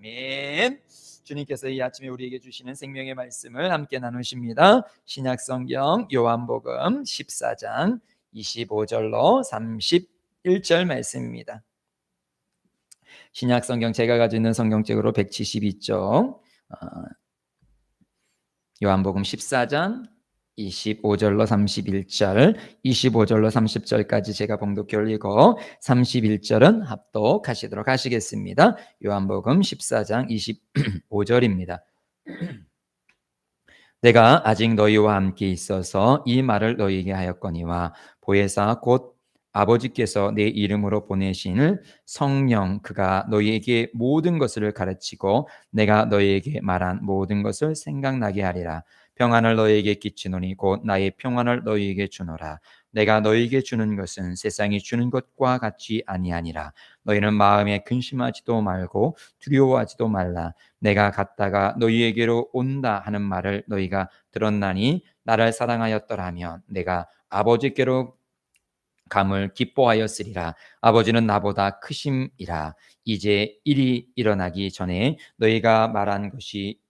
아멘. 주님께서 이 아침에 우리에게 주시는 생명의 말씀을 함께 나누십니다. 신약성경 요한복음 14장 25절로 31절 말씀입니다. 신약성경 제가 가지고 있는 성경책으로 172쪽, 요한복음 14장 25절로 31절, 25절로 30절까지 제가 봉독 올리고 31절은 합독하시도록 하시겠습니다. 요한복음 14장 25절입니다. 내가 아직 너희와 함께 있어서 이 말을 너희에게 하였거니와 보혜사 곧 아버지께서 내 이름으로 보내신 성령 그가 너희에게 모든 것을 가르치고 내가 너희에게 말한 모든 것을 생각나게 하리라. 평안을 너희에게 끼치노니 곧 나의 평안을 너희에게 주노라. 내가 너희에게 주는 것은 세상이 주는 것과 같이 아니하니라. 너희는 마음에 근심하지도 말고 두려워하지도 말라. 내가 갔다가 너희에게로 온다 하는 말을 너희가 들었나니 나를 사랑하였더라면 내가 아버지께로 감을 기뻐하였으리라. 아버지는 나보다 크심이라. 이제 일이 일어나기 전에 너희가 말한 것이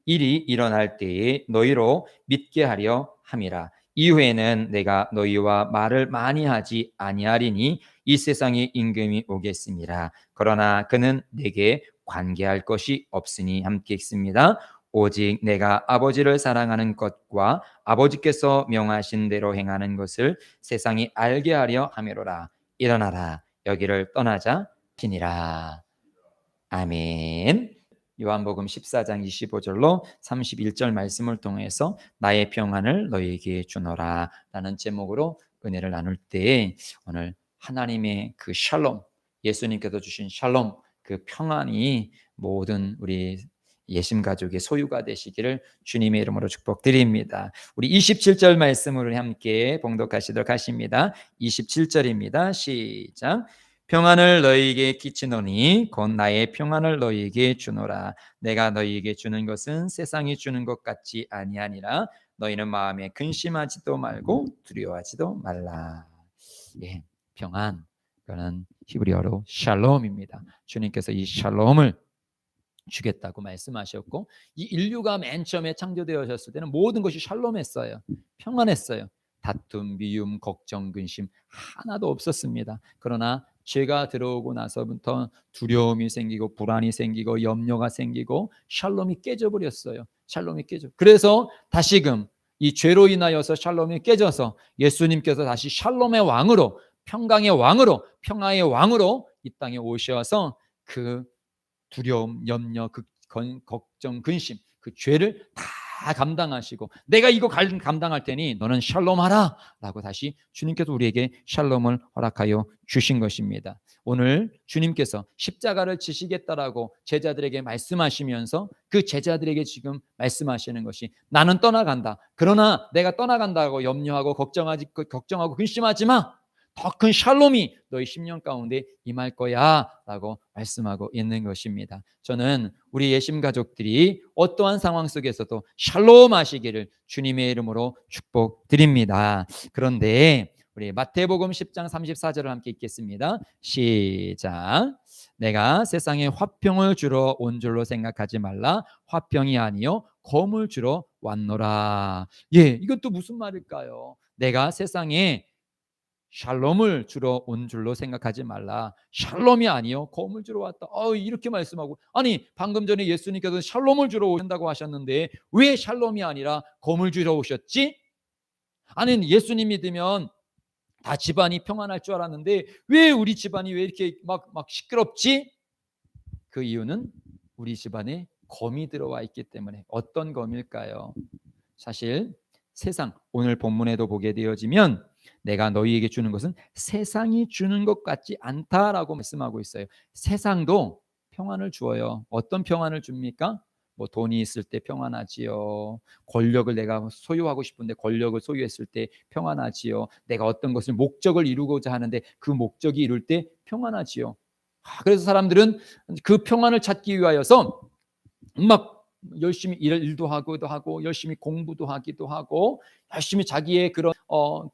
일이 일어날 때에 너희로 믿게 하려 함이라. 이후에는 내가 너희와 말을 많이 하지 아니하리니 이 세상에 임금이 오겠습니다. 그러나 그는 내게 관계할 것이 없으니 함께 읽습니다. 오직 내가 아버지를 사랑하는 것과 아버지께서 명하신 대로 행하는 것을 세상이 알게 하려 함이로라. 일어나라 여기를 떠나자 피니라. 아멘. 요한복음 14장 25절로 31절 말씀을 통해서 나의 평안을 너희에게 주노라 라는 제목으로 은혜를 나눌 때 오늘 하나님의 그 샬롬, 예수님께서 주신 샬롬, 그 평안이 모든 우리 예심 가족의 소유가 되시기를 주님의 이름으로 축복드립니다. 우리 27절 말씀을 함께 봉독하시도록 하십니다. 27절입니다. 시작. 평안을 너희에게 끼치노니 곧 나의 평안을 너희에게 주노라. 내가 너희에게 주는 것은 세상이 주는 것 같이 아니하니라. 너희는 마음에 근심하지도 말고 두려워하지도 말라. 예, 평안, 그거는 히브리어로 샬롬입니다. 주님께서 이 샬롬을 주겠다고 말씀하셨고, 이 인류가 맨 처음에 창조되어졌을 때는 모든 것이 샬롬했어요. 평안했어요. 다툼, 미움, 걱정, 근심 하나도 없었습니다. 그러나 죄가 들어오고 나서부터 두려움이 생기고 불안이 생기고 염려가 생기고 샬롬이 깨져버렸어요. 샬롬이 깨져. 그래서 다시금 이 죄로 인하여서 샬롬이 깨져서 예수님께서 다시 샬롬의 왕으로, 평강의 왕으로, 평화의 왕으로 이 땅에 오셔서 그 두려움, 염려, 걱정, 근심, 그 죄를 다 감당하시고 내가 이거 감당할 테니 너는 샬롬하라 라고 다시 주님께서 우리에게 샬롬을 허락하여 주신 것입니다. 오늘 주님께서 십자가를 지시겠다라고 제자들에게 말씀하시면서 그 제자들에게 지금 말씀하시는 것이 나는 떠나간다. 그러나 내가 떠나간다고 염려하고 걱정하고 근심하지 마. 더 큰 샬롬이 너희 심령 가운데 임할 거야 라고 말씀하고 있는 것입니다. 저는 우리 예심 가족들이 어떠한 상황 속에서도 샬롬 하시기를 주님의 이름으로 축복드립니다. 그런데 우리 마태복음 10장 34절을 함께 읽겠습니다. 시작. 내가 세상에 화평을 주러 온 줄로 생각하지 말라. 화평이 아니요 검을 주러 왔노라. 예, 이것도 무슨 말일까요? 내가 세상에 샬롬을 주러 온 줄로 생각하지 말라. 샬롬이 아니요 검을 주러 왔다. 이렇게 말씀하고, 아니 방금 전에 예수님께서 샬롬을 주러 오신다고 하셨는데 왜 샬롬이 아니라 검을 주러 오셨지? 아니 예수님 믿으면 다 집안이 평안할 줄 알았는데 왜 우리 집안이 왜 이렇게 막 시끄럽지? 그 이유는 우리 집안에 검이 들어와 있기 때문에. 어떤 검일까요? 사실 세상, 오늘 본문에도 보게 되어지면 내가 너희에게 주는 것은 세상이 주는 것 같지 않다라고 말씀하고 있어요. 세상도 평안을 주어요. 어떤 평안을 줍니까? 뭐 돈이 있을 때 평안하지요. 권력을 내가 소유하고 싶은데 권력을 소유했을 때 평안하지요. 내가 어떤 것을 목적을 이루고자 하는데 그 목적이 이룰 때 평안하지요. 그래서 사람들은 그 평안을 찾기 위하여서 막 열심히 일도 하고 열심히 공부도 하기도 하고 열심히 자기의 그런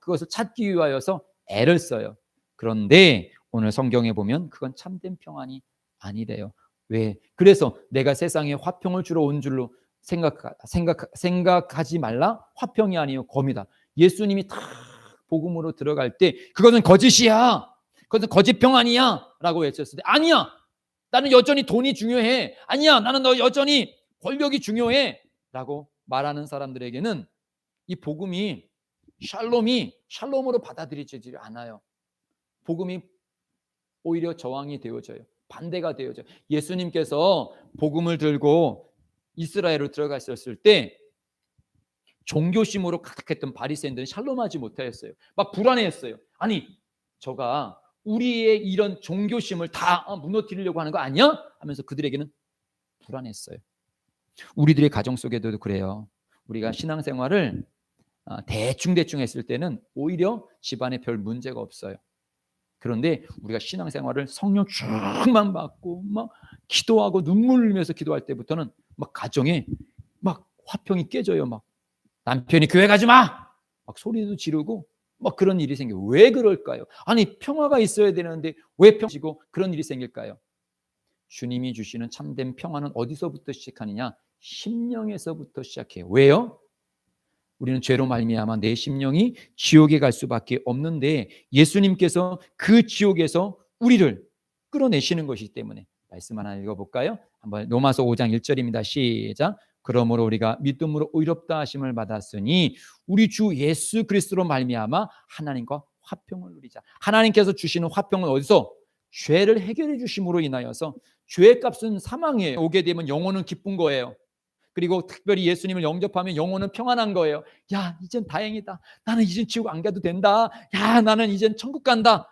그것을 찾기 위하여서 애를 써요. 그런데 오늘 성경에 보면 그건 참된 평안이 아니래요. 왜? 그래서 내가 세상에 화평을 주러 온 줄로 생각하지 말라. 화평이 아니요 검이다. 예수님이 다 복음으로 들어갈 때 그것은 거짓이야. 그것은 거짓 평안이야 라고 외쳤을 때 아니야. 나는 여전히 돈이 중요해. 아니야. 나는 너 여전히 권력이 중요해. 라고 말하는 사람들에게는 이 복음이 샬롬으로 받아들여지지 않아요. 복음이 오히려 저항이 되어져요. 반대가 되어져요. 예수님께서 복음을 들고 이스라엘로 들어갔었을 때 종교심으로 가득했던 바리새인들은 샬롬하지 못하였어요. 막 불안해했어요. 아니 저가 우리의 이런 종교심을 다 무너뜨리려고 하는 거 아니야? 하면서 그들에게는 불안했어요. 우리들의 가정 속에도 그래요. 우리가 신앙생활을 대충 했을 때는 오히려 집안에 별 문제가 없어요. 그런데 우리가 신앙생활을 성령 충만 받고 막 기도하고 눈물 흘리면서 기도할 때부터는 막 가정에 막 화평이 깨져요. 막 남편이 교회 가지 마! 막 소리도 지르고 막 그런 일이 생겨요. 왜 그럴까요? 아니 평화가 있어야 되는데 왜 평지고 그런 일이 생길까요? 주님이 주시는 참된 평화는 어디서부터 시작하느냐? 심령에서부터 시작해요. 왜요? 우리는 죄로 말미암아 내 심령이 지옥에 갈 수밖에 없는데 예수님께서 그 지옥에서 우리를 끌어내시는 것이기 때문에 말씀 하나 읽어볼까요? 한번 로마서 5장 1절입니다. 시작. 그러므로 우리가 믿음으로 의롭다 하심을 받았으니 우리 주 예수 그리스도로 말미암아 하나님과 화평을 누리자. 하나님께서 주시는 화평은 어디서? 죄를 해결해 주심으로 인하여서 죄의 값은 사망이에요. 오게 되면 영혼은 기쁜 거예요. 그리고 특별히 예수님을 영접하면 영혼은 평안한 거예요. 야, 이젠 다행이다. 나는 이젠 지옥 안 가도 된다. 야, 나는 이젠 천국 간다.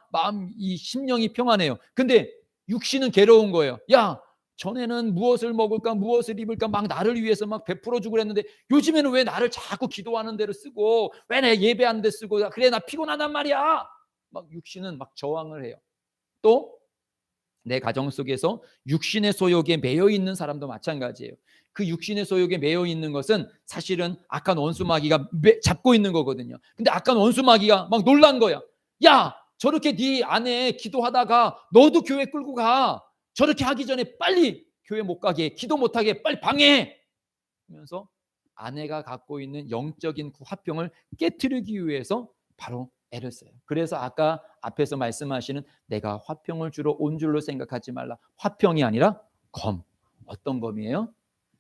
이 심령이 평안해요. 근데 육신은 괴로운 거예요. 야, 전에는 무엇을 먹을까, 무엇을 입을까 막 나를 위해서 막 베풀어주고 그랬는데 요즘에는 왜 나를 자꾸 기도하는 데로 쓰고 왜 내 예배하는 데 쓰고 그래 나 피곤하단 말이야. 막 육신은 막 저항을 해요. 또 내 가정 속에서 육신의 소욕에 매여 있는 사람도 마찬가지예요. 그 육신의 소욕에 매여 있는 것은 사실은 악한 원수 마귀가 잡고 있는 거거든요. 근데 악한 원수 마귀가 막 놀란 거야. 야, 저렇게 네 아내 기도하다가 너도 교회 끌고 가. 저렇게 하기 전에 빨리 교회 못 가게, 기도 못 하게 빨리 방해해. 하면서 아내가 갖고 있는 영적인 그 화평을 깨트리기 위해서 바로 애를 써요. 그래서 아까 앞에서 말씀하시는 내가 화평을 주러 온 줄로 생각하지 말라. 화평이 아니라 검. 어떤 검이에요?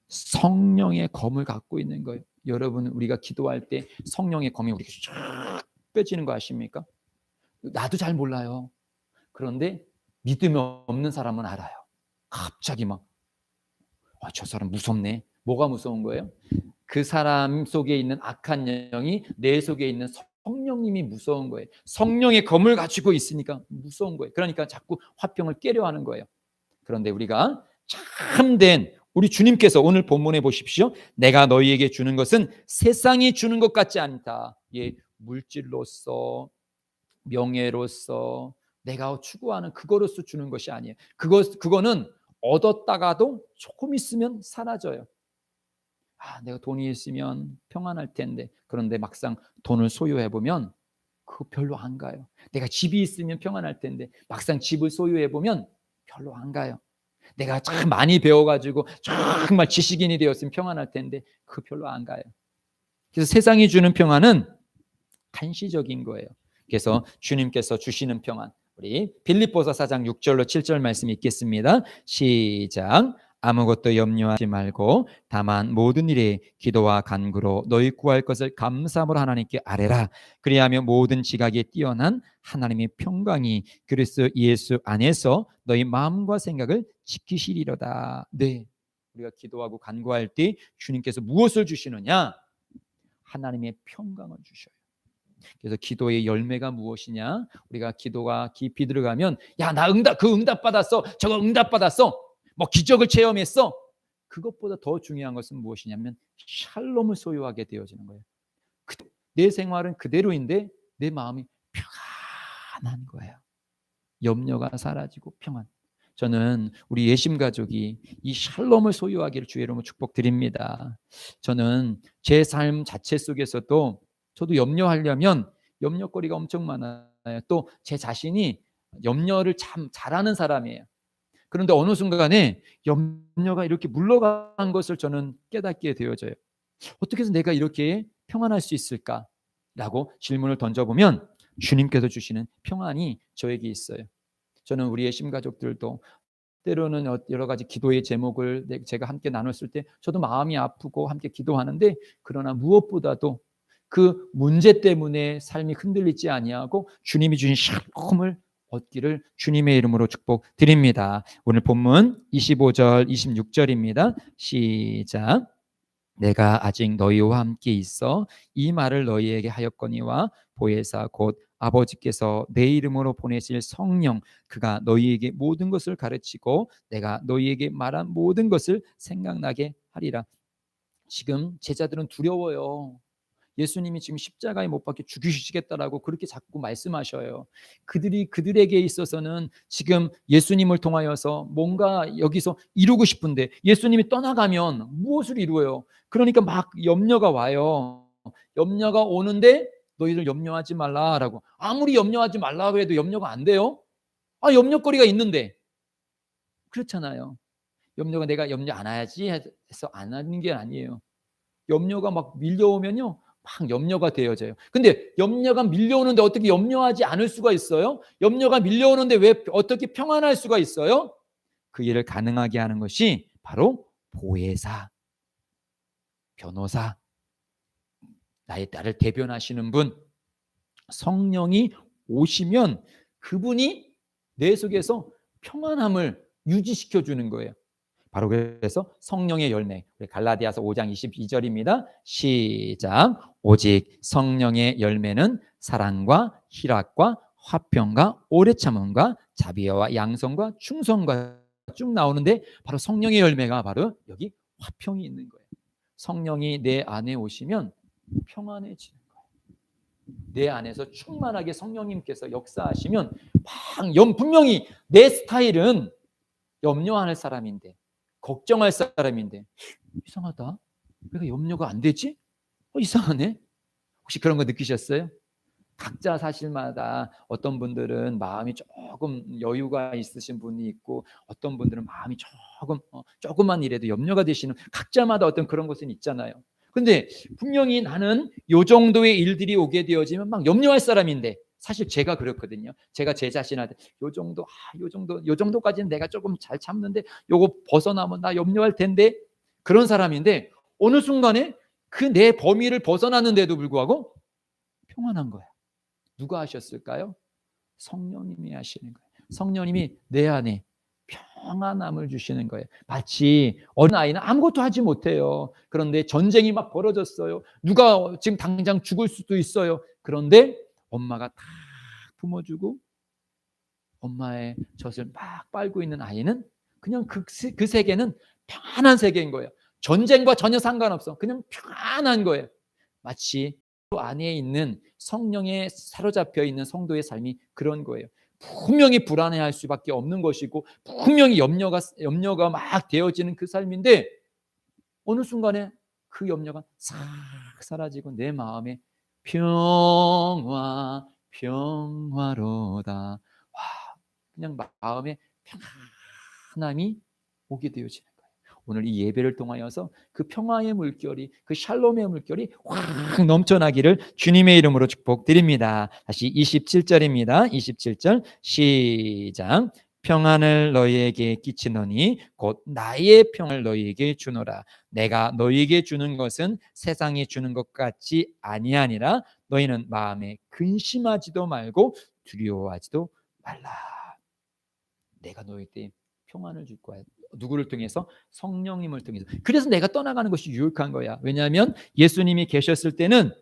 성령의 검을 갖고 있는 거예요. 여러분 우리가 기도할 때 성령의 검이 우리가 쫙 펴지는 거 아십니까? 나도 잘 몰라요. 그런데 믿음이 없는 사람은 알아요. 갑자기 막 저 사람 무섭네. 뭐가 무서운 거예요? 그 사람 속에 있는 악한 영이 내 속에 있는 성령님이 무서운 거예요. 성령의 검을 가지고 있으니까 무서운 거예요. 그러니까 자꾸 화평을 깨려 하는 거예요. 그런데 우리가 참된 우리 주님께서 오늘 본문에 보십시오. 내가 너희에게 주는 것은 세상이 주는 것 같지 않다. 예, 물질로서 명예로서 내가 추구하는 그거로서 주는 것이 아니에요. 그거는 얻었다가도 조금 있으면 사라져요. 내가 돈이 있으면 평안할 텐데 그런데 막상 돈을 소유해 보면 그거 별로 안 가요. 내가 집이 있으면 평안할 텐데 막상 집을 소유해 보면 별로 안 가요. 내가 참 많이 배워가지고 정말 지식인이 되었으면 평안할 텐데 그거 별로 안 가요. 그래서 세상이 주는 평안은 한시적인 거예요. 그래서 주님께서 주시는 평안, 우리 빌립보서 4장 6절로 7절 말씀 읽겠습니다. 시작. 아무것도 염려하지 말고 다만 모든 일에 기도와 간구로 너희 구할 것을 감사함으로 하나님께 아뢰라. 그리하면 모든 지각에 뛰어난 하나님의 평강이 그리스도 예수 안에서 너희 마음과 생각을 지키시리로다. 네, 우리가 기도하고 간구할 때 주님께서 무엇을 주시느냐? 하나님의 평강을 주셔요. 그래서 기도의 열매가 무엇이냐? 우리가 기도가 깊이 들어가면 야, 나 응답 받았어. 저거 응답 받았어. 뭐 기적을 체험했어. 그것보다 더 중요한 것은 무엇이냐면 샬롬을 소유하게 되어지는 거예요. 내 생활은 그대로인데 내 마음이 평안한 거예요. 염려가 사라지고 평안. 저는 우리 예심 가족이 이 샬롬을 소유하기를 주의 이름으로 축복드립니다. 저는 제 삶 자체 속에서도 저도 염려하려면 염려거리가 엄청 많아요. 또 제 자신이 염려를 참 잘하는 사람이에요. 그런데 어느 순간에 염려가 이렇게 물러간 것을 저는 깨닫게 되어져요. 어떻게 해서 내가 이렇게 평안할 수 있을까? 라고 질문을 던져보면 주님께서 주시는 평안이 저에게 있어요. 저는 우리의 심가족들도 때로는 여러 가지 기도의 제목을 제가 함께 나눴을 때 저도 마음이 아프고 함께 기도하는데, 그러나 무엇보다도 그 문제 때문에 삶이 흔들리지 아니하고 주님이 주신 샬롬을 얻기를 주님의 이름으로 축복드립니다. 오늘 본문 25절 26절입니다. 시작. 내가 아직 너희와 함께 있어 이 말을 너희에게 하였거니와 보혜사 곧 아버지께서 내 이름으로 보내실 성령 그가 너희에게 모든 것을 가르치고 내가 너희에게 말한 모든 것을 생각나게 하리라. 지금 제자들은 두려워요. 예수님이 지금 십자가에 못 박혀 죽이시겠다라고 그렇게 자꾸 말씀하셔요. 그들에게 있어서는 지금 예수님을 통하여서 뭔가 여기서 이루고 싶은데 예수님이 떠나가면 무엇을 이루어요? 그러니까 막 염려가 와요. 염려가 오는데 너희들 염려하지 말라라고. 아무리 염려하지 말라고 해도 염려가 안 돼요? 염려거리가 있는데. 그렇잖아요. 염려가 내가 염려 안 해야지 해서 안 하는 게 아니에요. 염려가 막 밀려오면요, 막 염려가 되어져요. 근데 염려가 밀려오는데 어떻게 염려하지 않을 수가 있어요? 염려가 밀려오는데 왜 어떻게 평안할 수가 있어요? 그 일을 가능하게 하는 것이 바로 보혜사, 변호사, 나를 대변하시는 분, 성령이 오시면 그분이 내 속에서 평안함을 유지시켜 주는 거예요. 바로 그래서 성령의 열매, 갈라디아서 5장 22절입니다. 시작. 오직 성령의 열매는 사랑과 희락과 화평과 오래 참음과 자비와 양성과 충성과 쭉 나오는데, 바로 성령의 열매가 바로 여기 화평이 있는 거예요. 성령이 내 안에 오시면 평안해지는 거예요. 내 안에서 충만하게 성령님께서 역사하시면 분명히 내 스타일은 염려할 사람인데, 걱정할 사람인데, 이상하다, 내가 염려가 안 되지? 이상하네. 혹시 그런 거 느끼셨어요? 각자 사실마다 어떤 분들은 마음이 조금 여유가 있으신 분이 있고, 어떤 분들은 마음이 조금만 일해도 염려가 되시는, 각자마다 어떤 그런 것은 있잖아요. 근데 분명히 나는 요 정도의 일들이 오게 되어지면 막 염려할 사람인데, 사실 제가 그렇거든요. 제가 제 자신한테 요 정도까지는 내가 조금 잘 참는데 요거 벗어나면 나 염려할 텐데, 그런 사람인데 어느 순간에 그 내 범위를 벗어나는데도 불구하고 평안한 거야. 누가 하셨을까요? 성령님이 하시는 거예요. 성령님이 내 안에 평안함을 주시는 거예요. 마치 어린 아이는 아무것도 하지 못해요. 그런데 전쟁이 막 벌어졌어요. 누가 지금 당장 죽을 수도 있어요. 그런데 엄마가 다 품어주고 엄마의 젖을 막 빨고 있는 아이는 그냥 그 세계는 평안한 세계인 거예요. 전쟁과 전혀 상관없어. 그냥 평안한 거예요. 마치 안에 있는 성령에 사로잡혀 있는 성도의 삶이 그런 거예요. 분명히 불안해할 수밖에 없는 것이고, 분명히 염려가 막 되어지는 그 삶인데, 어느 순간에 그 염려가 싹 사라지고 내 마음에 평화로다. 와, 그냥 마음에 평안함이 오게 되어지는 거예요. 오늘 이 예배를 통하여서 그 평화의 물결이, 그 샬롬의 물결이 확 넘쳐나기를 주님의 이름으로 축복드립니다. 다시 27절입니다. 27절 시작. 평안을 너희에게 끼치노니 곧 나의 평을 너희에게 주노라. 내가 너희에게 주는 것은 세상이 주는 것 같지 아니하니라. 너희는 마음에 근심하지도 말고 두려워하지도 말라. 내가 너희에게 평안을 줄 거야. 누구를 통해서? 성령님을 통해서. 그래서 내가 떠나가는 것이 유익한 거야. 왜냐하면 예수님이 계셨을 때는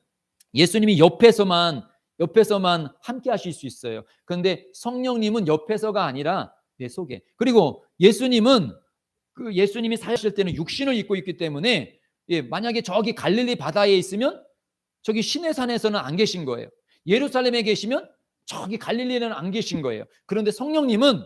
예수님이 옆에서만 함께 하실 수 있어요. 그런데 성령님은 옆에서가 아니라 내 속에. 그리고 예수님은 예수님이 사실 때는 육신을 입고 있기 때문에, 만약에 저기 갈릴리 바다에 있으면 저기 시내산에서는 안 계신 거예요. 예루살렘에 계시면 저기 갈릴리는 안 계신 거예요. 그런데 성령님은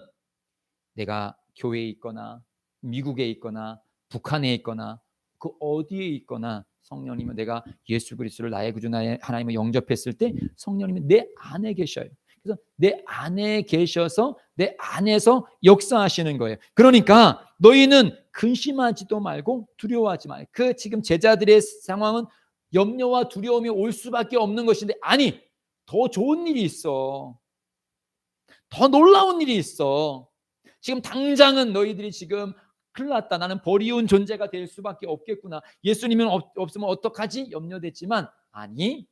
내가 교회에 있거나 미국에 있거나 북한에 있거나 그 어디에 있거나, 성령님은 내가 예수 그리스도를 나의 구주 나의 하나님을 영접했을 때 성령님은 내 안에 계셔요. 그래서 내 안에 계셔서 내 안에서 역사하시는 거예요. 그러니까 너희는 근심하지도 말고 두려워하지 말. 그 지금 제자들의 상황은 염려와 두려움이 올 수밖에 없는 것인데, 아니, 더 좋은 일이 있어. 더 놀라운 일이 있어. 지금 당장은 너희들이 지금 큰일 났다, 나는 버리운 존재가 될 수밖에 없겠구나, 예수님은 없으면 어떡하지 염려됐지만, 아니,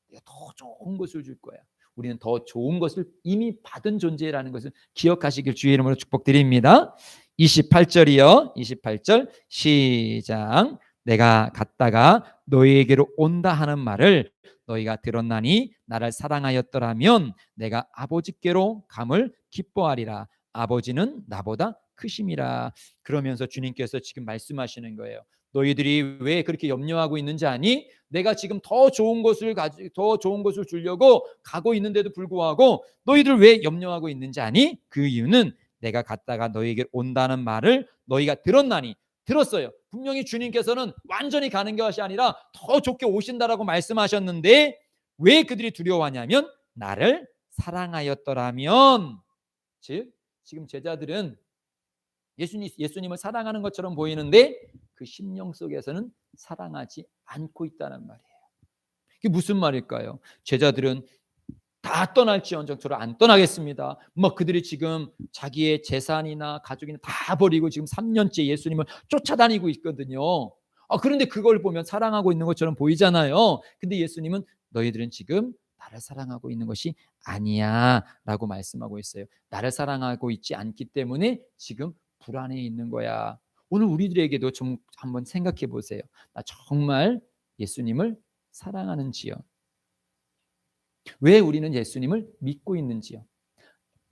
내가 더 좋은 것을 줄 거야. 우리는 더 좋은 것을 이미 받은 존재라는 것을 기억하시길 주의 이름으로 축복드립니다. 28절이요. 28절 시작. 내가 갔다가 너희에게로 온다 하는 말을 너희가 들었나니 나를 사랑하였더라면 내가 아버지께로 감을 기뻐하리라. 아버지는 나보다 크심이라. 그러면서 주님께서 지금 말씀하시는 거예요. 너희들이 왜 그렇게 염려하고 있는지 아니? 내가 지금 더 좋은 것을 주려고 가고 있는데도 불구하고 너희들 왜 염려하고 있는지 아니? 그 이유는 내가 갔다가 너희에게 온다는 말을 너희가 들었나니. 들었어요. 분명히 주님께서는 완전히 가는 것이 아니라 더 좋게 오신다라고 말씀하셨는데, 왜 그들이 두려워하냐면 나를 사랑하였더라면. 즉 지금 제자들은 예수님을 사랑하는 것처럼 보이는데 그 심령 속에서는 사랑하지 않고 있다는 말이에요. 이게 무슨 말일까요? 제자들은 다 떠날지언정 저를 안 떠나겠습니다. 그들이 지금 자기의 재산이나 가족이나 다 버리고 지금 3년째 예수님을 쫓아다니고 있거든요. 그런데 그걸 보면 사랑하고 있는 것처럼 보이잖아요. 근데 예수님은 너희들은 지금 나를 사랑하고 있는 것이 아니야 라고 말씀하고 있어요. 나를 사랑하고 있지 않기 때문에 지금 불안해 있는 거야. 오늘 우리들에게도 좀 한번 생각해 보세요. 나 정말 예수님을 사랑하는지요? 왜 우리는 예수님을 믿고 있는지요?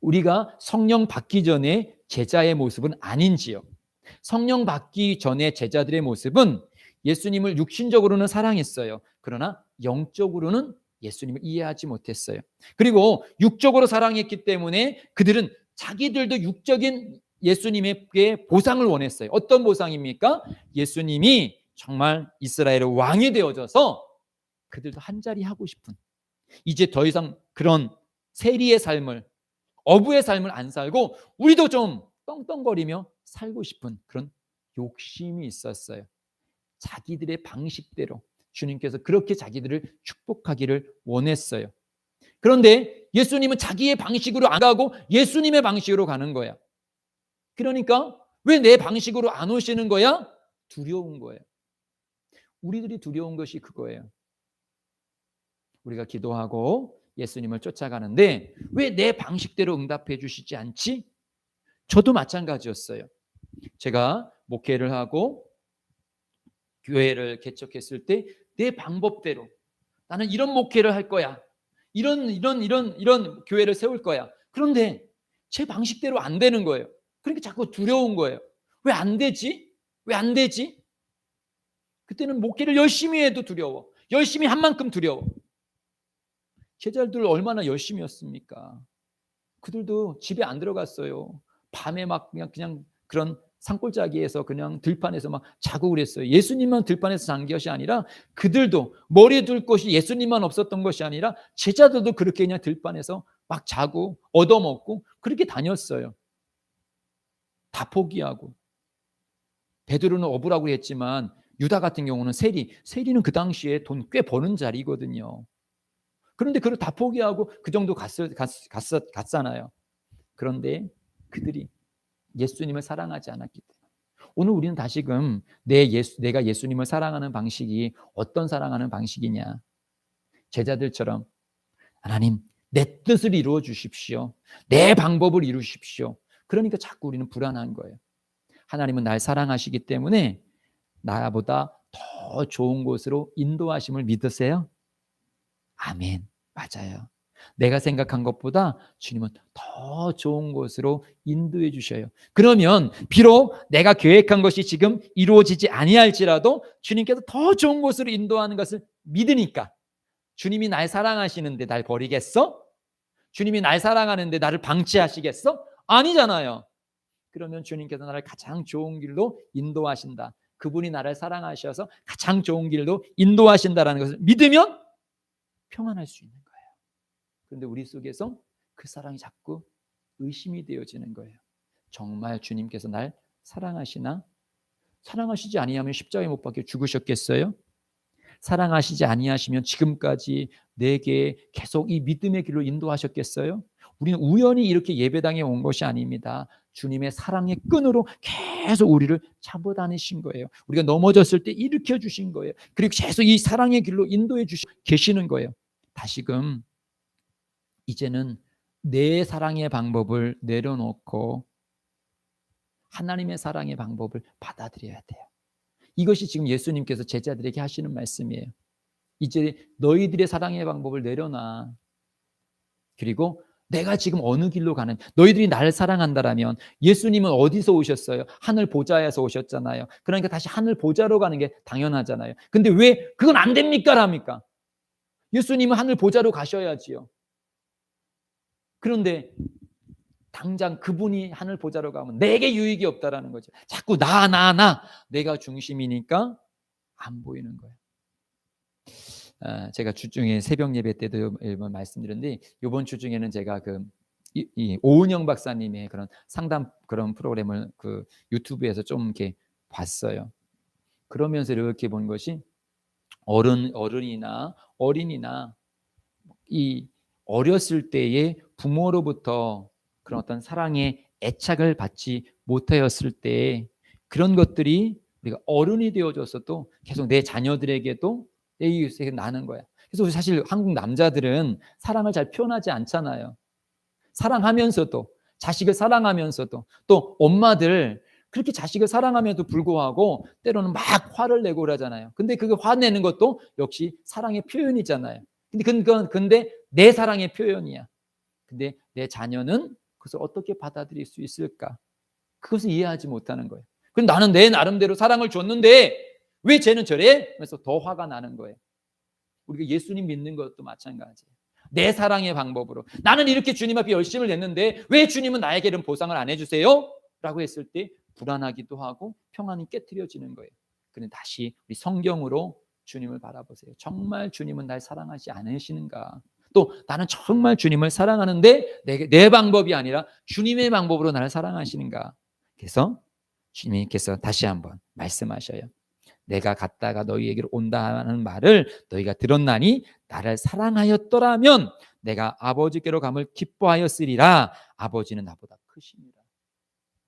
우리가 성령 받기 전에 제자의 모습은 아닌지요? 성령 받기 전에 제자들의 모습은 예수님을 육신적으로는 사랑했어요. 그러나 영적으로는 예수님을 이해하지 못했어요. 그리고 육적으로 사랑했기 때문에 그들은 자기들도 육적인 예수님에게 보상을 원했어요. 어떤 보상입니까? 예수님이 정말 이스라엘의 왕이 되어져서 그들도 한 자리 하고 싶은, 이제 더 이상 그런 세리의 삶을, 어부의 삶을 안 살고 우리도 좀 떵떵거리며 살고 싶은 그런 욕심이 있었어요. 자기들의 방식대로 주님께서 그렇게 자기들을 축복하기를 원했어요. 그런데 예수님은 자기의 방식으로 안 가고 예수님의 방식으로 가는 거야. 그러니까 왜 내 방식으로 안 오시는 거야? 두려운 거예요. 우리들이 두려운 것이 그거예요. 우리가 기도하고 예수님을 쫓아가는데 왜 내 방식대로 응답해 주시지 않지? 저도 마찬가지였어요. 제가 목회를 하고 교회를 개척했을 때 내 방법대로 나는 이런 목회를 할 거야. 이런 교회를 세울 거야. 그런데 제 방식대로 안 되는 거예요. 그러니까 자꾸 두려운 거예요. 왜 안 되지? 왜 안 되지? 그때는 목회를 열심히 해도 두려워. 열심히 한 만큼 두려워. 제자들 얼마나 열심히 했습니까? 그들도 집에 안 들어갔어요. 밤에 막 그냥 그런 산골짜기에서 그냥 들판에서 막 자고 그랬어요. 예수님만 들판에서 잔 것이 아니라 그들도 머리에 둘 것이 예수님만 없었던 것이 아니라 제자들도 그렇게 그냥 들판에서 막 자고 얻어먹고 그렇게 다녔어요. 다 포기하고. 베드로는 어부라고 했지만 유다 같은 경우는 세리는 그 당시에 돈 꽤 버는 자리거든요. 그런데 그걸 다 포기하고 그 정도 갔잖아요. 그런데 그들이 예수님을 사랑하지 않았기 때문에 오늘 우리는 다시금 내가 예수님을 사랑하는 방식이 어떤 사랑하는 방식이냐. 제자들처럼 하나님 내 뜻을 이루어 주십시오. 내 방법을 이루십시오. 그러니까 자꾸 우리는 불안한 거예요. 하나님은 날 사랑하시기 때문에 나보다 더 좋은 곳으로 인도하심을 믿으세요? 아멘. 맞아요. 내가 생각한 것보다 주님은 더 좋은 곳으로 인도해 주셔요. 그러면 비록 내가 계획한 것이 지금 이루어지지 아니할지라도 주님께서 더 좋은 곳으로 인도하는 것을 믿으니까. 주님이 날 사랑하시는데 날 버리겠어? 주님이 날 사랑하는데 나를 방치하시겠어? 아니잖아요. 그러면 주님께서 나를 가장 좋은 길로 인도하신다. 그분이 나를 사랑하셔서 가장 좋은 길로 인도하신다라는 것을 믿으면 평안할 수 있는 거예요. 그런데 우리 속에서 그 사랑이 자꾸 의심이 되어지는 거예요. 정말 주님께서 날 사랑하시나? 사랑하시지 아니하면 십자가에 못 박혀 죽으셨겠어요? 사랑하시지 아니하시면 지금까지 내게 계속 이 믿음의 길로 인도하셨겠어요? 우리는 우연히 이렇게 예배당에 온 것이 아닙니다. 주님의 사랑의 끈으로 계속 우리를 잡아다니신 거예요. 우리가 넘어졌을 때 일으켜 주신 거예요. 그리고 계속 이 사랑의 길로 인도해 계시는 거예요. 다시금 이제는 내 사랑의 방법을 내려놓고 하나님의 사랑의 방법을 받아들여야 돼요. 이것이 지금 예수님께서 제자들에게 하시는 말씀이에요. 이제 너희들의 사랑의 방법을 내려놔. 그리고 내가 지금 어느 길로 가는, 너희들이 나를 사랑한다라면 예수님은 어디서 오셨어요? 하늘 보좌에서 오셨잖아요. 그러니까 다시 하늘 보좌로 가는 게 당연하잖아요. 근데 왜 그건 안 됩니까? 랍니까? 예수님은 하늘 보좌로 가셔야지요. 그런데 당장 그분이 하늘 보좌로 가면 내게 유익이 없다라는 거죠. 자꾸 내가 중심이니까 안 보이는 거예요. 제가 주중에 새벽 예배 때도 일번 말씀드렸는데, 이번 주중에는 제가 이 오은영 박사님의 그런 상담 그런 프로그램을 그 유튜브에서 좀 이렇게 봤어요. 그러면서 이렇게 본 것이, 어른이나 어린이나 이 어렸을 때의 부모로부터 그런 어떤 사랑의 애착을 받지 못하였을 때, 그런 것들이 우리가 어른이 되어져서도 계속 내 자녀들에게도 이게 나는 거야. 그래서 사실 한국 남자들은 사랑을 잘 표현하지 않잖아요. 사랑하면서도, 자식을 사랑하면서도, 또 엄마들 그렇게 자식을 사랑함에도 불구하고 때로는 막 화를 내고 그러잖아요. 근데 그게 화내는 것도 역시 사랑의 표현이잖아요. 근데 내 사랑의 표현이야. 근데 내 자녀는 그것을 어떻게 받아들일 수 있을까? 그것을 이해하지 못하는 거예요. 그럼 나는 내 나름대로 사랑을 줬는데 왜 쟤는 저래? 그래서 더 화가 나는 거예요. 우리가 예수님 믿는 것도 마찬가지예요. 내 사랑의 방법으로 나는 이렇게 주님 앞에 열심을 냈는데 왜 주님은 나에게는 보상을 안 해주세요? 라고 했을 때 불안하기도 하고 평안이 깨트려지는 거예요. 그런데 다시 우리 성경으로 주님을 바라보세요. 정말 주님은 날 사랑하지 않으시는가? 또 나는 정말 주님을 사랑하는데 내 방법이 아니라 주님의 방법으로 나를 사랑하시는가? 그래서 주님께서 다시 한번 말씀하셔요. 내가 갔다가 너희에게로 온다는 말을 너희가 들었나니 나를 사랑하였더라면 내가 아버지께로 감을 기뻐하였으리라. 아버지는 나보다 크시니라.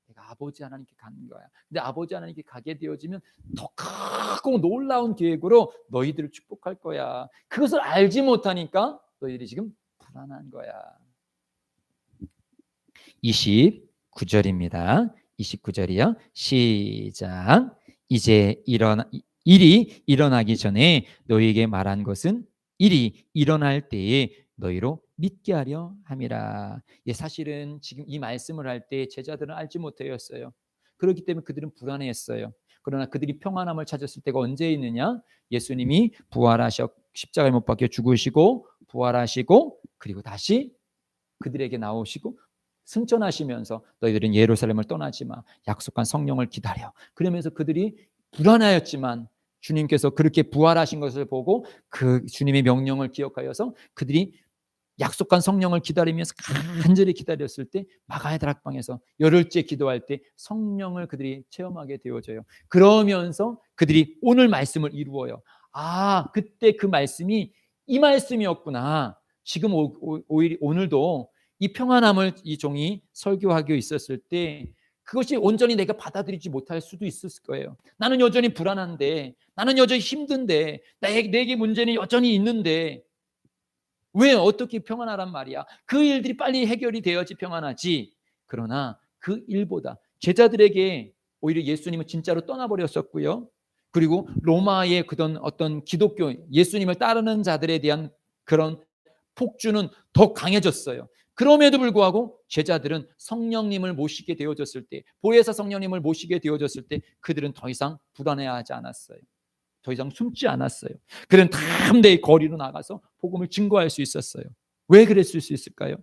내가 아버지 하나님께 가는 거야. 근데 아버지 하나님께 가게 되어지면 더 크고 놀라운 계획으로 너희들을 축복할 거야. 그것을 알지 못하니까 너희들이 지금 불안한 거야. 29절입니다. 29절이요. 시작. 이제 일이 일어나기 전에 너희에게 말한 것은 일이 일어날 때에 너희로 믿게 하려 함이라. 사실은 지금 이 말씀을 할 때 제자들은 알지 못하였어요. 그렇기 때문에 그들은 불안해했어요. 그러나 그들이 평안함을 찾았을 때가 언제 있느냐? 예수님이 부활하셔 십자가에 못 박혀 죽으시고 부활하시고 그리고 다시 그들에게 나오시고 승천하시면서 너희들은 예루살렘을 떠나지 마. 약속한 성령을 기다려. 그러면서 그들이 불안하였지만 주님께서 그렇게 부활하신 것을 보고 그 주님의 명령을 기억하여서 그들이 약속한 성령을 기다리면서 간절히 기다렸을 때 마가의 다락방에서 열흘째 기도할 때 성령을 그들이 체험하게 되어져요. 그러면서 그들이 오늘 말씀을 이루어요. 그때 그 말씀이 이 말씀이었구나. 지금 오늘도 이 평안함을 이 종이 설교하고 있었을 때 그것이 온전히 내가 받아들이지 못할 수도 있을 거예요. 나는 여전히 불안한데, 나는 여전히 힘든데, 내게 문제는 여전히 있는데 왜 어떻게 평안하란 말이야? 그 일들이 빨리 해결이 되어야지 평안하지. 그러나 그 일보다 제자들에게 오히려 예수님은 진짜로 떠나버렸었고요. 그리고 로마의 그런 어떤 기독교 예수님을 따르는 자들에 대한 그런 폭주는 더 강해졌어요. 그럼에도 불구하고 제자들은 성령님을 모시게 되어졌을 때, 보혜사 성령님을 모시게 되어졌을 때 그들은 더 이상 불안해하지 않았어요. 더 이상 숨지 않았어요. 그는 담대히 거리로 나가서 복음을 증거할 수 있었어요. 왜 그랬을 수 있을까요?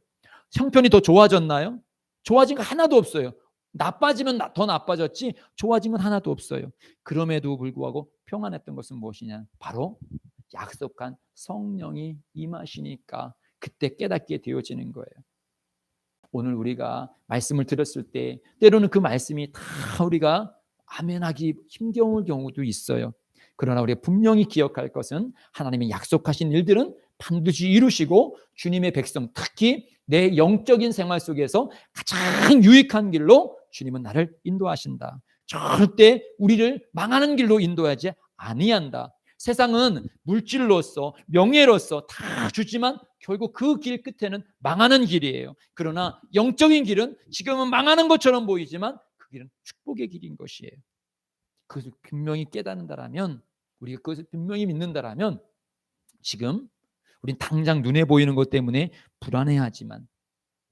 형편이 더 좋아졌나요? 좋아진 거 하나도 없어요. 나빠지면 더 나빠졌지 좋아진 건 하나도 없어요. 그럼에도 불구하고 평안했던 것은 무엇이냐? 바로 약속한 성령이 임하시니까 그때 깨닫게 되어지는 거예요. 오늘 우리가 말씀을 들었을 때 때로는 그 말씀이 다 우리가 아멘하기 힘겨울 경우도 있어요. 그러나 우리가 분명히 기억할 것은 하나님이 약속하신 일들은 반드시 이루시고 주님의 백성, 특히 내 영적인 생활 속에서 가장 유익한 길로 주님은 나를 인도하신다. 절대 우리를 망하는 길로 인도하지 아니한다. 세상은 물질로서 명예로서 다 주지만 결국 그 길 끝에는 망하는 길이에요. 그러나 영적인 길은 지금은 망하는 것처럼 보이지만 그 길은 축복의 길인 것이에요. 그것을 분명히 깨닫는다라면, 우리가 그것을 분명히 믿는다라면, 지금 우린 당장 눈에 보이는 것 때문에 불안해하지만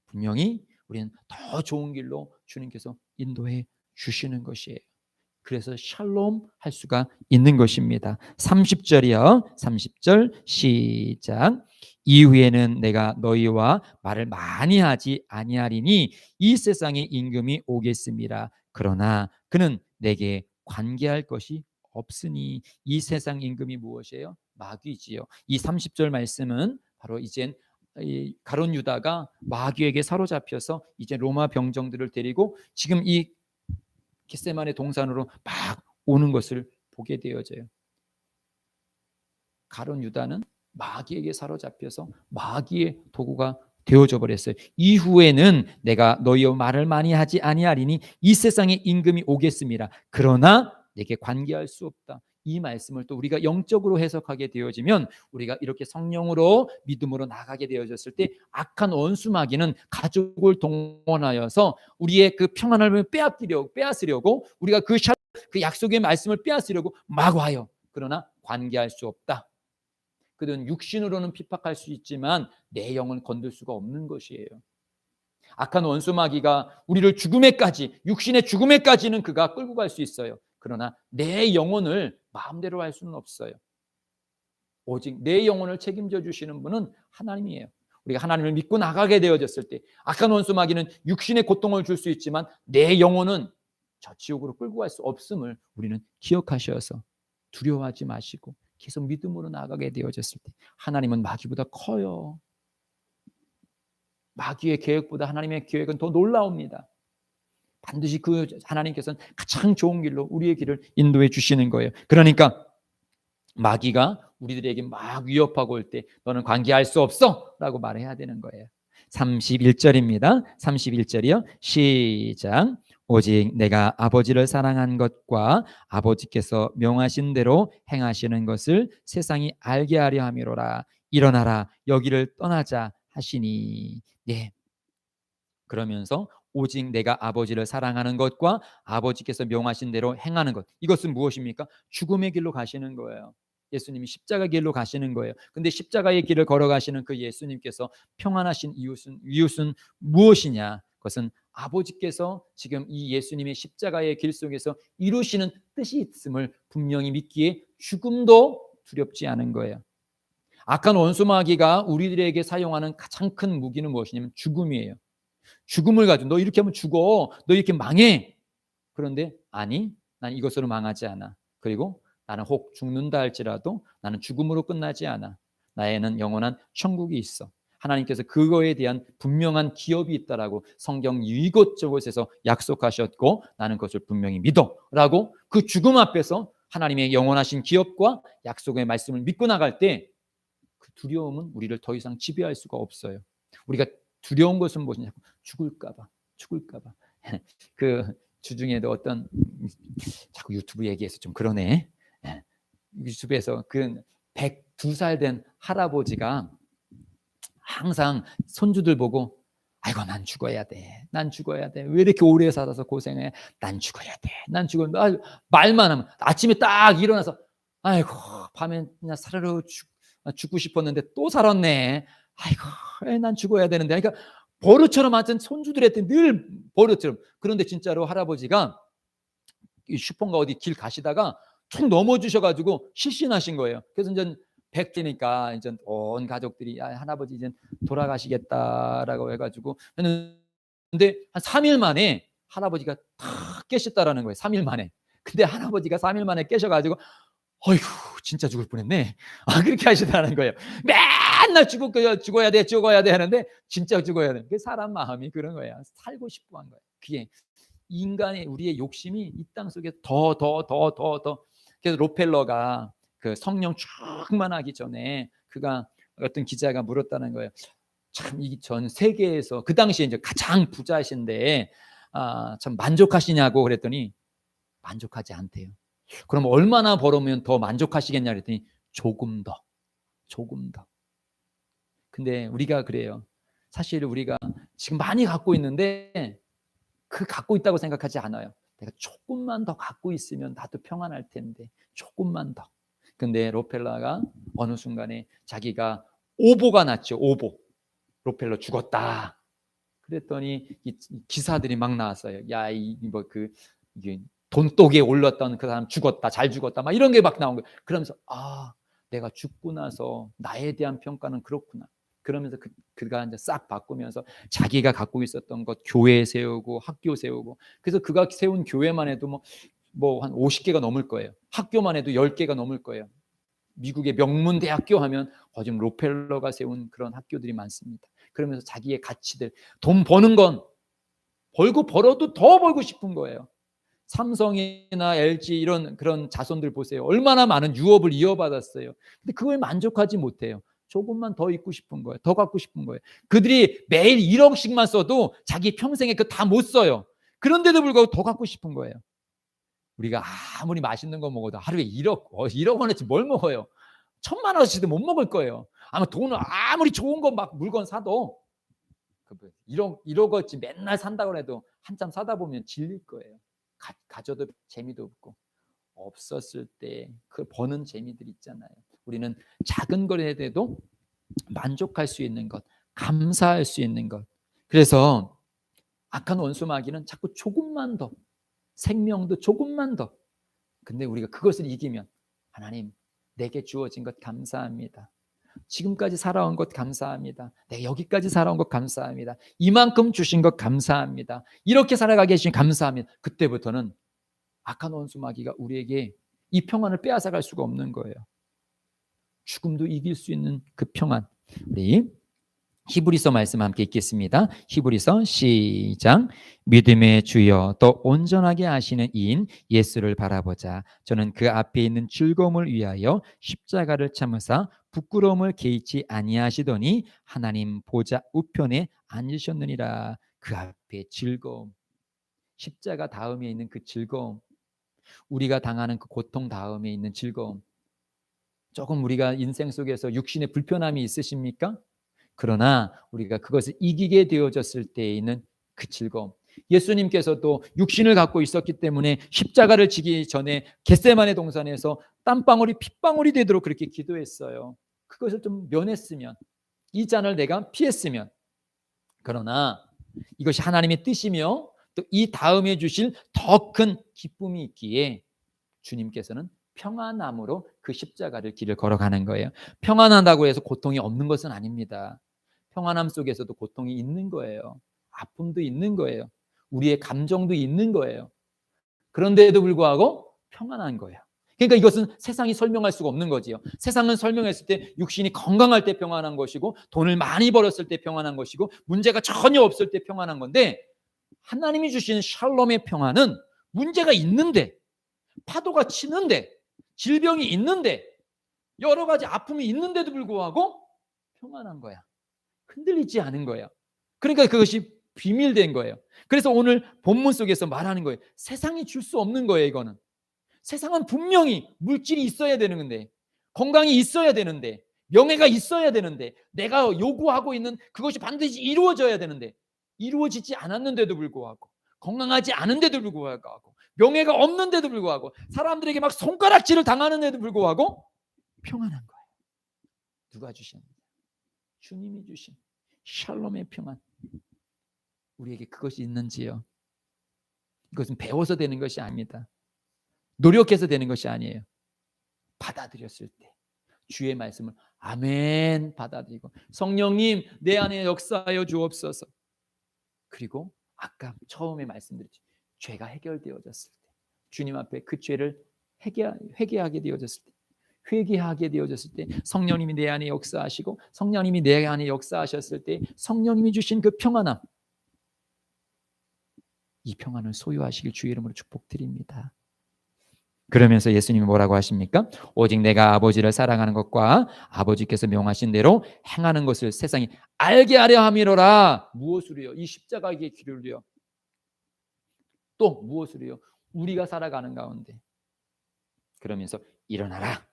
분명히 우리는 더 좋은 길로 주님께서 인도해 주시는 것이에요. 그래서 샬롬 할 수가 있는 것입니다. 30절이요. 30절 시작. 이후에는 내가 너희와 말을 많이 하지 아니하리니 이 세상의 임금이 오겠습니다. 그러나 그는 내게 관계할 것이 없으니. 이 세상 임금이 무엇이에요? 마귀지요. 이 30절 말씀은 바로 이젠 이 가룟 유다가 마귀에게 사로잡혀서 이제 로마 병정들을 데리고 지금 이 겟세마네 동산으로 막 오는 것을 보게 되어져요. 가룟 유다는 마귀에게 사로잡혀서 마귀의 도구가 되어져 버렸어요. 이후에는 내가 너희와 말을 많이 하지 아니하리니 이 세상의 임금이 오겠습니다. 그러나 내게 관계할 수 없다. 이 말씀을 또 우리가 영적으로 해석하게 되어지면 우리가 이렇게 성령으로 믿음으로 나가게 되어졌을 때 악한 원수 마귀는 가족을 동원하여서 우리의 그 평안을 빼앗으려고 우리가 그 약속의 말씀을 빼앗으려고 막 와요. 그러나 관계할 수 없다. 그들은 육신으로는 핍박할 수 있지만 내 영은 건들 수가 없는 것이에요. 악한 원수 마귀가 우리를 죽음에까지, 육신의 죽음에까지는 그가 끌고 갈 수 있어요. 그러나 내 영혼을 마음대로 할 수는 없어요. 오직 내 영혼을 책임져 주시는 분은 하나님이에요. 우리가 하나님을 믿고 나가게 되어졌을 때 악한 원수 마귀는 육신의 고통을 줄 수 있지만 내 영혼은 저 지옥으로 끌고 갈 수 없음을 우리는 기억하셔서 두려워하지 마시고 계속 믿음으로 나가게 되어졌을 때 하나님은 마귀보다 커요. 마귀의 계획보다 하나님의 계획은 더 놀라웁니다. 반드시 그 하나님께서는 가장 좋은 길로 우리의 길을 인도해 주시는 거예요. 그러니까 마귀가 우리들에게 막 위협하고 올 때 너는 관계할 수 없어 라고 말해야 되는 거예요. 31절입니다. 31절이요. 시작. 오직 내가 아버지를 사랑한 것과 아버지께서 명하신 대로 행하시는 것을 세상이 알게 하려 함이로라. 일어나라 여기를 떠나자 하시니. 네. 그러면서 오직 내가 아버지를 사랑하는 것과 아버지께서 명하신 대로 행하는 것, 이것은 무엇입니까? 죽음의 길로 가시는 거예요. 예수님이 십자가 길로 가시는 거예요. 근데 십자가의 길을 걸어가시는 그 예수님께서 평안하신 이웃은 무엇이냐? 그것은 아버지께서 지금 이 예수님의 십자가의 길 속에서 이루시는 뜻이 있음을 분명히 믿기에 죽음도 두렵지 않은 거예요. 악한 원수 마귀가 우리들에게 사용하는 가장 큰 무기는 무엇이냐면 죽음이에요. 죽음을 가지고 너 이렇게 하면 죽어, 너 이렇게 망해. 그런데 아니, 난 이것으로 망하지 않아. 그리고 나는 혹 죽는다 할지라도 나는 죽음으로 끝나지 않아. 나에는 영원한 천국이 있어. 하나님께서 그거에 대한 분명한 기업이 있다라고 성경 이곳저곳에서 약속하셨고 나는 그것을 분명히 믿어 라고 그 죽음 앞에서 하나님의 영원하신 기업과 약속의 말씀을 믿고 나갈 때 그 두려움은 우리를 더 이상 지배할 수가 없어요. 우리가 두려운 것은 무엇이냐? 죽을까봐. 그 주중에도 어떤 자꾸 유튜브 얘기해서 좀 그러네. 유튜브에서 그 102살 된 할아버지가 항상 손주들 보고 아이고 난 죽어야 돼. 왜 이렇게 오래 살아서 고생해? 난 죽어야 돼. 말만 하면 아침에 딱 일어나서 아이고 밤에 그냥 사르르 죽고 싶었는데 또 살았네. 아이고 난 죽어야 되는데. 그러니까 버릇처럼 하여튼 손주들한테 늘 버릇처럼. 그런데 진짜로 할아버지가 슈퍼인가 어디 길 가시다가 툭 넘어지셔가지고 실신하신 거예요. 그래서 이제 100대니까 이제 온 가족들이 할아버지 이제 돌아가시겠다라고 해가지고 근데 한 3일 만에 할아버지가 탁 깨셨다라는 거예요. 3일 만에. 근데 할아버지가 3일 만에 깨셔가지고 어이구 진짜 죽을 뻔했네. 그렇게 하시다는 거예요. 맨날 죽어야 돼 하는데 진짜 죽어야 돼. 그 사람 마음이 그런 거야. 살고 싶어 한 거야. 그게 인간의 우리의 욕심이 이 땅 속에 더. 그래서 록펠러가 그 성령 충만하기 전에 그가 어떤 기자가 물었다는 거예요. 참 이 전 세계에서 그 당시에 이제 가장 부자신데 참 만족하시냐고 그랬더니 만족하지 않대요. 그럼 얼마나 벌으면 더 만족하시겠냐 그랬더니 조금 더. 조금 더. 근데 우리가 그래요. 사실 우리가 지금 많이 갖고 있는데 그 갖고 있다고 생각하지 않아요. 내가 조금만 더 갖고 있으면 나도 평안할 텐데 조금만 더. 근데 록펠러가 어느 순간에 자기가 오보가 났죠. 오보. 록펠러 죽었다. 그랬더니 이 기사들이 막 나왔어요. 야, 이게 돈독에 올랐던 그 사람 죽었다, 잘 죽었다, 막 이런 게 막 나온 거예요. 그러면서 내가 죽고 나서 나에 대한 평가는 그렇구나. 그러면서 그가 이제 싹 바꾸면서 자기가 갖고 있었던 것 교회 세우고 학교 세우고 그래서 그가 세운 교회만 해도 뭐 한 50개가 넘을 거예요. 학교만 해도 10개가 넘을 거예요. 미국의 명문 대학교 하면 지금 록펠러가 세운 그런 학교들이 많습니다. 그러면서 자기의 가치들, 돈 버는 건 벌어도 더 벌고 싶은 거예요. 삼성이나 LG 이런 그런 자손들 보세요. 얼마나 많은 유업을 이어받았어요. 근데 그걸 만족하지 못해요. 조금만 더 있고 싶은 거예요. 더 갖고 싶은 거예요. 그들이 매일 1억씩만 써도 자기 평생에 그 다 못 써요. 그런데도 불구하고 더 갖고 싶은 거예요. 우리가 아무리 맛있는 거 먹어도 하루에 1억 원어치 뭘 먹어요? 1,000만 원어치도 못 먹을 거예요. 아마 돈을 아무리 좋은 거 막 물건 사도 1억어치 맨날 산다고 해도 한참 사다 보면 질릴 거예요. 가져도 재미도 없고 없었을 때 그 버는 재미들 있잖아요. 우리는 작은 거에 대해도 만족할 수 있는 것, 감사할 수 있는 것. 그래서 악한 원수 마귀는 자꾸 조금만 더, 생명도 조금만 더. 근데 우리가 그것을 이기면 하나님 내게 주어진 것 감사합니다. 지금까지 살아온 것 감사합니다. 내가 여기까지 살아온 것 감사합니다. 이만큼 주신 것 감사합니다. 이렇게 살아가게 해주신 감사합니다. 그때부터는 악한 원수 마귀가 우리에게 이 평안을 빼앗아갈 수가 없는 거예요. 죽음도 이길 수 있는 그 평안. 우리 히브리서 말씀 함께 읽겠습니다. 히브리서 시작. 믿음의 주여 또 온전하게 하시는 이인 예수를 바라보자. 저는 그 앞에 있는 즐거움을 위하여 십자가를 참으사 부끄러움을 개의치 아니하시더니 하나님 보좌 우편에 앉으셨느니라. 그 앞에 즐거움, 십자가 다음에 있는 그 즐거움, 우리가 당하는 그 고통 다음에 있는 즐거움. 조금 우리가 인생 속에서 육신의 불편함이 있으십니까? 그러나 우리가 그것을 이기게 되어졌을 때에 있는 그 즐거움. 예수님께서도 육신을 갖고 있었기 때문에 십자가를 지기 전에 겟세마네 동산에서 땀방울이 핏방울이 되도록 그렇게 기도했어요. 그것을 좀 면했으면, 이 잔을 내가 피했으면. 그러나 이것이 하나님의 뜻이며 또 이 다음에 주실 더 큰 기쁨이 있기에 주님께서는 평안함으로 그 십자가를 길을 걸어가는 거예요. 평안하다고 해서 고통이 없는 것은 아닙니다. 평안함 속에서도 고통이 있는 거예요. 아픔도 있는 거예요. 우리의 감정도 있는 거예요. 그런데도 불구하고 평안한 거예요. 그러니까 이것은 세상이 설명할 수가 없는 거지요. 세상은 설명했을 때 육신이 건강할 때 평안한 것이고 돈을 많이 벌었을 때 평안한 것이고 문제가 전혀 없을 때 평안한 건데 하나님이 주시는 샬롬의 평안은 문제가 있는데 파도가 치는데 질병이 있는데 여러 가지 아픔이 있는데도 불구하고 평안한 거야. 흔들리지 않은 거예요. 그러니까 그것이 비밀된 거예요. 그래서 오늘 본문 속에서 말하는 거예요. 세상이 줄 수 없는 거예요. 이거는 세상은 분명히 물질이 있어야 되는 건데 건강이 있어야 되는데 명예가 있어야 되는데 내가 요구하고 있는 그것이 반드시 이루어져야 되는데 이루어지지 않았는데도 불구하고 건강하지 않은데도 불구하고 명예가 없는데도 불구하고 사람들에게 막 손가락질을 당하는데도 불구하고 평안한 거예요. 누가 주셨느냐? 주님이 주신 샬롬의 평안. 우리에게 그것이 있는지요? 이것은 배워서 되는 것이 아닙니다. 노력해서 되는 것이 아니에요. 받아들였을 때 주의 말씀을 아멘 받아들이고 성령님 내 안에 역사하여 주옵소서. 그리고 아까 처음에 말씀드렸죠. 죄가 해결되어졌을 때 주님 앞에 그 죄를 회개하게 되어졌을 때 회개하게 되어졌을 때, 성령님이 내 안에 역사하시고 성령님이 내 안에 역사하셨을 때 성령님이 주신 그 평안함, 이 평안을 소유하시길 주의 이름으로 축복드립니다. 그러면서 예수님이 뭐라고 하십니까? 오직 내가 아버지를 사랑하는 것과 아버지께서 명하신 대로 행하는 것을 세상이 알게 하려 함이로라. 무엇으로요? 이 십자가의 길을요. 또 무엇으로요? 우리가 살아가는 가운데. 그러면서 일어나라.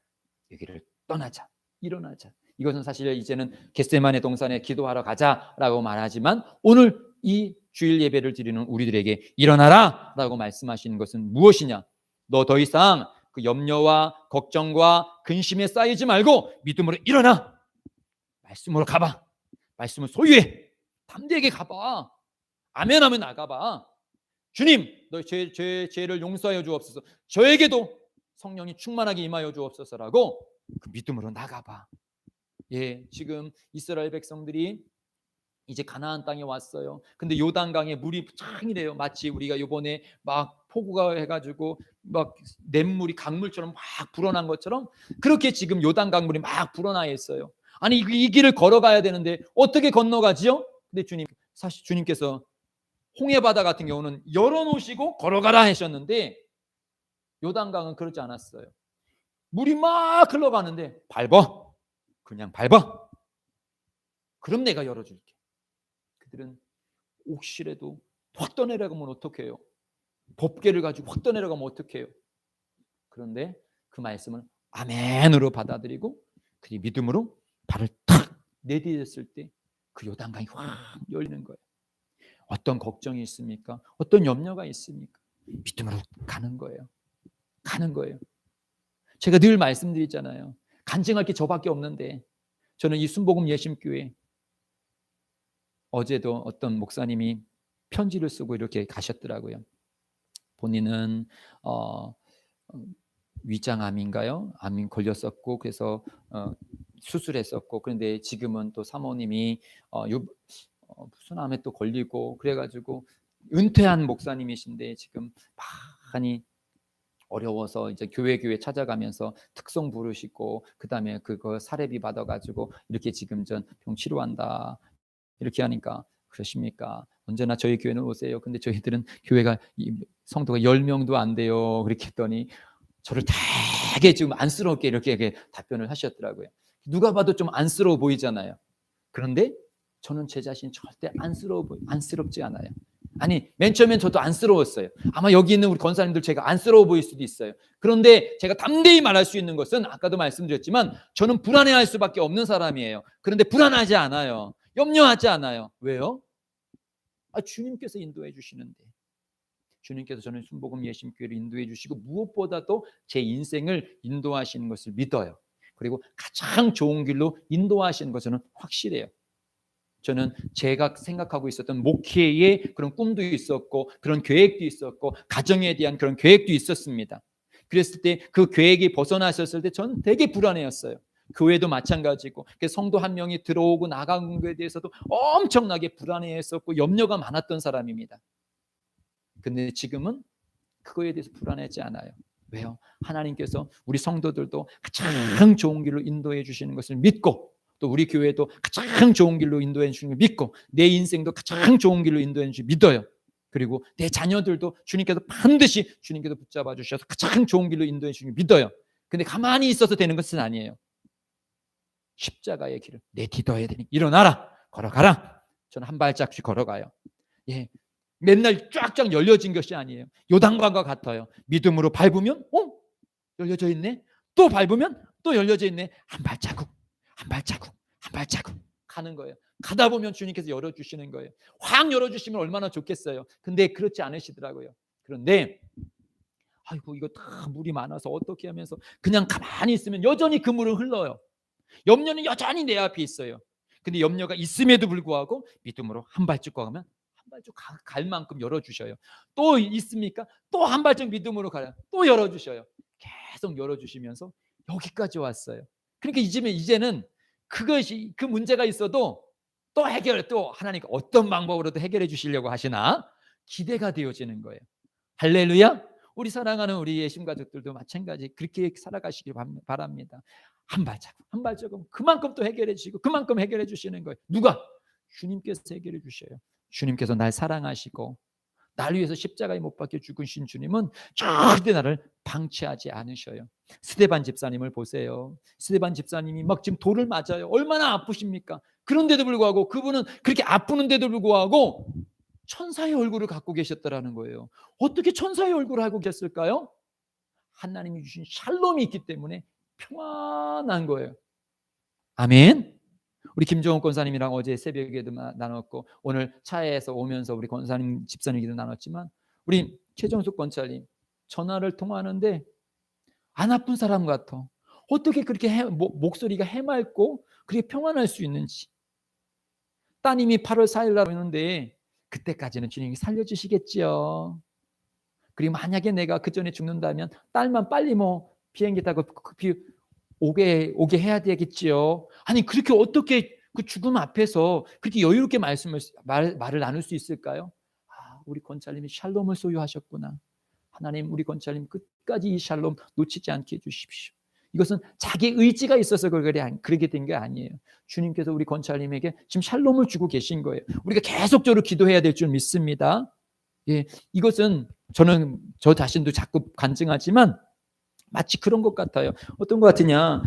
여기를 떠나자. 일어나자. 이것은 사실 이제는 겟세마네 동산에 기도하러 가자라고 말하지만, 오늘 이 주일 예배를 드리는 우리들에게 일어나라 라고 말씀하시는 것은 무엇이냐? 너 더 이상 그 염려와 걱정과 근심에 쌓이지 말고 믿음으로 일어나. 말씀으로 가봐. 말씀을 소유해. 담대하게 가봐. 아멘 하면 나가봐. 주님, 너희 죄를 용서하여 주옵소서. 저에게도 성령이 충만하게 임하여 주옵소서라고 그 믿음으로 나가봐. 예, 지금 이스라엘 백성들이 이제 가나안 땅에 왔어요. 근데 요단강에 물이 창이래요. 마치 우리가 요번에 막 폭우가 해가지고 막 냇물이 강물처럼 막 불어난 것처럼 그렇게 지금 요단강 물이 막 불어나 있어요. 아니 이 길을 걸어가야 되는데 어떻게 건너가지요? 근데 사실 주님께서 홍해 바다 같은 경우는 열어놓으시고 걸어가라 하셨는데, 요단강은 그렇지 않았어요. 물이 막 흘러가는데 밟아. 그냥 밟아. 그럼 내가 열어줄게. 그들은 혹시라도 확 떠내려가면 어떡해요? 법궤를 가지고 확 떠내려가면 어떡해요? 그런데 그 말씀을 아멘으로 받아들이고 그 믿음으로 발을 탁 내디뎠을 때 그 요단강이 확 열리는 거예요. 어떤 걱정이 있습니까? 어떤 염려가 있습니까? 믿음으로 가는 거예요. 가는 거예요. 제가 늘 말씀드리잖아요. 간증할 게 저밖에 없는데, 저는 이 순복음 예심교회 어제도 어떤 목사님이 편지를 쓰고 이렇게 가셨더라고요. 본인은 위장암인가요? 암이 걸렸었고 그래서 수술했었고, 그런데 지금은 또 사모님이 무슨 암에 또 걸리고 그래가지고 은퇴한 목사님이신데 지금 많이 어려워서 이제 교회 찾아가면서 특송 부르시고 그다음에 그거 사례비 받아가지고 이렇게 지금 전 병 치료한다 이렇게 하니까, 그러십니까? 언제나 저희 교회는 오세요. 근데 저희들은 교회가 성도가 10명도 안 돼요. 그렇게 했더니 저를 되게 지금 안쓰럽게 이렇게 답변을 하셨더라고요. 누가 봐도 좀 안쓰러워 보이잖아요. 그런데 저는 제 자신 절대 안쓰럽지 않아요. 아니, 맨 처음엔 저도 안쓰러웠어요. 아마 여기 있는 우리 권사님들 제가 안쓰러워 보일 수도 있어요. 그런데 제가 담대히 말할 수 있는 것은 아까도 말씀드렸지만 저는 불안해할 수밖에 없는 사람이에요. 그런데 불안하지 않아요. 염려하지 않아요. 왜요? 주님께서 인도해 주시는데. 주님께서 저는 순복음 예심교회를 인도해 주시고 무엇보다도 제 인생을 인도하시는 것을 믿어요. 그리고 가장 좋은 길로 인도하시는 것은 확실해요. 저는 제가 생각하고 있었던 목회의 그런 꿈도 있었고 그런 계획도 있었고 가정에 대한 그런 계획도 있었습니다. 그랬을 때 그 계획이 벗어나셨을 때 저는 되게 불안해했어요. 교회도 마찬가지고 성도 한 명이 들어오고 나간 것에 대해서도 엄청나게 불안해했었고 염려가 많았던 사람입니다. 근데 지금은 그거에 대해서 불안하지 않아요. 왜요? 하나님께서 우리 성도들도 가장 좋은 길로 인도해 주시는 것을 믿고, 또 우리 교회도 가장 좋은 길로 인도해 주시는 걸 믿고, 내 인생도 가장 좋은 길로 인도해 주시는 걸 믿어요. 그리고 내 자녀들도 주님께서 반드시 주님께서 붙잡아 주셔서 가장 좋은 길로 인도해 주시는 걸 믿어요. 근데 가만히 있어서 되는 것은 아니에요. 십자가의 길을 내딛어야 되니 일어나라, 걸어가라. 저는 한 발짝씩 걸어가요. 예, 맨날 쫙쫙 열려진 것이 아니에요. 요단강과 같아요. 믿음으로 밟으면 열려져 있네. 또 밟으면 또 열려져 있네. 한 발자국 한 발자국 한 발자국 가는 거예요. 가다 보면 주님께서 열어주시는 거예요. 확 열어주시면 얼마나 좋겠어요. 근데 그렇지 않으시더라고요. 그런데 아이고 이거 다 물이 많아서 어떻게 하면서 그냥 가만히 있으면 여전히 그 물은 흘러요. 염려는 여전히 내 앞에 있어요. 근데 염려가 있음에도 불구하고 믿음으로 한 발짝 가면 한 발짝 갈 만큼 열어주셔요. 또 있습니까? 또 한 발짝 믿음으로 가요. 또 열어주셔요. 계속 열어주시면서 여기까지 왔어요. 그러니까 이제는 그것이 그 문제가 있어도 또 하나님께 어떤 방법으로도 해결해 주시려고 하시나 기대가 되어지는 거예요. 할렐루야. 우리 사랑하는 우리 예심 가족들도 마찬가지 그렇게 살아가시길 바랍니다. 한 발자국 한 발자국 그만큼 또 해결해 주시고 그만큼 해결해 주시는 거예요. 누가? 주님께서 해결해 주셔요. 주님께서 날 사랑하시고 날 위해서 십자가에 못 박혀 죽으신 주님은 절대 나를 방치하지 않으셔요. 스데반 집사님을 보세요. 스데반 집사님이 막 지금 돌을 맞아요. 얼마나 아프십니까? 그런데도 불구하고 그분은 그렇게 아프는데도 불구하고 천사의 얼굴을 갖고 계셨다라는 거예요. 어떻게 천사의 얼굴을 갖고 계셨을까요? 하나님이 주신 샬롬이 있기 때문에 평안한 거예요. 아멘. 우리 김종원 권사님이랑 어제 새벽에도 나눴고 오늘 차에서 오면서 우리 권사님 집사님에게도 나눴지만 우리 최정숙 권사님 전화를 통화하는데 안 아픈 사람 같아. 어떻게 그렇게 목소리가 해맑고 그렇게 평안할 수 있는지. 따님이 8월 4일 날 오는데 그때까지는 주님이 살려주시겠지요. 그리고 만약에 내가 그 전에 죽는다면 딸만 빨리 비행기 타고 오게 해야 되겠지요. 아니 그렇게 어떻게 그 죽음 앞에서 그렇게 여유롭게 말을 나눌 수 있을까요? 아, 우리 권사님이 샬롬을 소유하셨구나. 하나님 우리 권사님 끝까지 이 샬롬 놓치지 않게 해주십시오. 이것은 자기 의지가 있어서 그렇게 된 게 아니에요. 주님께서 우리 권사님에게 지금 샬롬을 주고 계신 거예요. 우리가 계속적으로 기도해야 될 줄 믿습니다. 예, 이것은 저는 저 자신도 자꾸 간증하지만 마치 그런 것 같아요. 어떤 것 같으냐?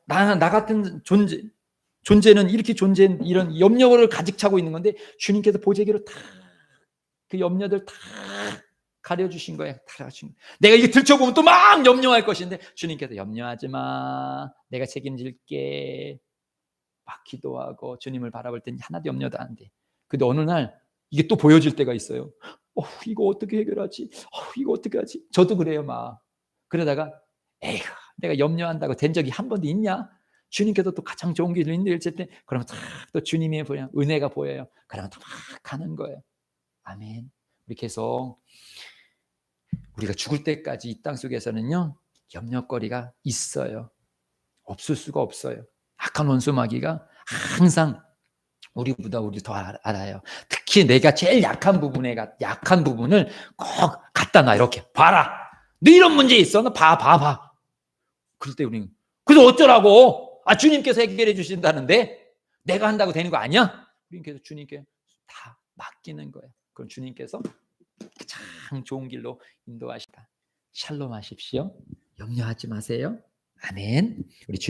나 같은 존재는 이렇게 이런 염려를 가득 차고 있는 건데 주님께서 보재기로 다 그 염려들 다 가려주신 거예요. 내가 이게 들춰보면 또 막 염려할 것인데 주님께서 염려하지 마. 내가 책임질게. 막 기도하고 주님을 바라볼 땐 하나도 염려도 안 돼. 근데 어느 날 이게 또 보여질 때가 있어요. 이거 어떻게 해결하지? 이거 어떻게 하지? 저도 그래요, 막. 그러다가 에휴, 내가 염려한다고 된 적이 한 번도 있냐? 주님께서 또 가장 좋은 길을 인도해줄 때 그러면 또 주님의 은혜가 보여요. 그러면 또 막 가는 거예요. 아멘. 우리 계속 우리가 죽을 때까지 이 땅 속에서는요 염려거리가 있어요. 없을 수가 없어요. 악한 원수 마귀가 항상 우리보다 우리 더 알아요. 특히 내가 제일 약한 부분을 꼭 갖다 놔. 이렇게 봐라. 너 이런 문제 있어? 너 봐. 그럴 때 우리는 그래서 어쩌라고? 주님께서 해결해 주신다는데 내가 한다고 되는 거 아니야? 주님께서 주님께 다 맡기는 거예요. 그럼 주님께서 가장 좋은 길로 인도하시다. 샬롬 하십시오. 염려하지 마세요. 아멘. 우리 주님